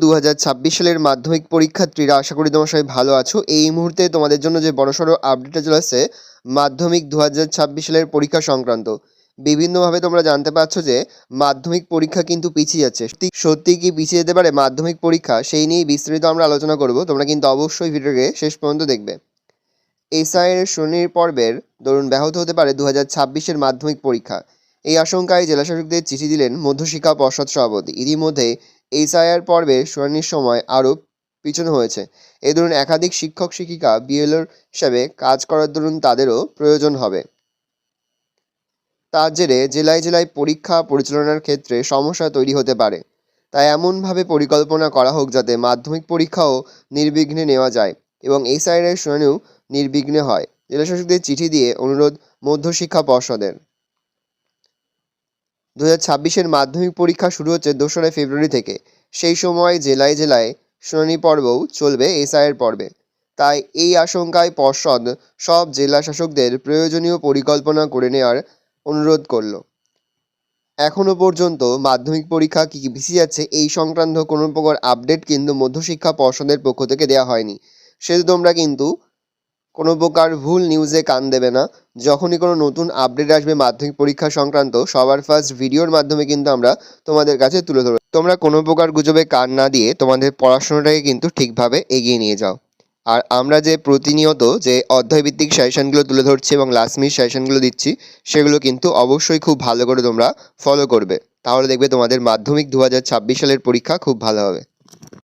2026 সালের মাধ্যমিক পরীক্ষার্থীরা আশা করি তোমরা সবাই ভালো আছো। এই মুহূর্তে তোমাদের জন্য যে বড়সড় আপডেটটা চলে আসছে মাধ্যমিক 2026 সালের পরীক্ষা সংক্রান্ত। বিভিন্নভাবে তোমরা জানতে পারছো যে মাধ্যমিক পরীক্ষা কিন্তু পিছিয়ে যাচ্ছে। সত্যি কি পিছিয়ে যেতে পারে মাধ্যমিক পরীক্ষা, সেই নিয়ে বিস্তারিত আমরা আলোচনা করব। তোমরা কিন্তু অবশ্যই ভিডিওকে শেষ পর্যন্ত দেখবে। এসআইয়ের শুনানির পর্বের দরুন ব্যাহত হতে পারে 2026-এর মাধ্যমিক পরীক্ষা। এই আশঙ্কায় জেলাশাসকদের চিঠি দিলেন মধ্যশিক্ষা পর্ষদ সভাপতি। ইতিমধ্যে এসআইআর পর্বের শুনানির সময় আরও পিছনো হয়েছে। এই দরুন একাধিক শিক্ষক শিক্ষিকা বিএলওর হিসাবে কাজ করার দরুন তাদেরও প্রয়োজন হবে। তার জেরে জেলায় জেলায় পরীক্ষা পরিচালনার ক্ষেত্রে সমস্যা তৈরি হতে পারে। তাই এমনভাবে পরিকল্পনা করা হোক যাতে মাধ্যমিক পরীক্ষাও নির্বিঘ্নে নেওয়া যায় এবং এসআইআর শুনানিও নির্বিঘ্নে হয়। জেলাশাসকদের চিঠি দিয়ে অনুরোধ মধ্যশিক্ষা পর্ষদের। 2026-এর মাধ্যমিক পরীক্ষা শুরু হচ্ছে 2রা ফেব্রুয়ারি থেকে। সেই সময় জেলায় জেলায় শুনানি পর্বও চলবে এসআইআর পর্বে। তাই এই আশঙ্কায় পর্ষদ সব জেলা শাসকদের প্রয়োজনীয় পরিকল্পনা করে নেওয়ার অনুরোধ করল। এখনও পর্যন্ত মাধ্যমিক পরীক্ষা কী কী পিছিয়ে যাচ্ছে এই সংক্রান্ত কোনো প্রকার আপডেট কিন্তু মধ্যশিক্ষা পর্ষদের পক্ষ থেকে দেওয়া হয়নি। সেহেতু তোমরা কিন্তু কোনো প্রকার ভুল নিউজে কান দেবে না। যখনই কোনো নতুন আপডেট আসবে মাধ্যমিক পরীক্ষা সংক্রান্ত, সবার ফার্স্ট ভিডিওর মাধ্যমে কিন্তু আমরা তোমাদের কাছে তুলে ধরব। তোমরা কোনো প্রকার গুজবে কান না দিয়ে তোমাদের পড়াশোনাটাকে কিন্তু ঠিকভাবে এগিয়ে নিয়ে যাও। আর আমরা যে প্রতিনিয়ত যে অধ্যায়ভিত্তিক সাজেশনগুলো তুলে ধরছি এবং লাস্ট মিনিট সাজেশনগুলো দিচ্ছি, সেগুলো কিন্তু অবশ্যই খুব ভালো করে তোমরা ফলো করবে। তাহলে দেখবে তোমাদের মাধ্যমিক 2026 সালের পরীক্ষা খুব ভালো হবে।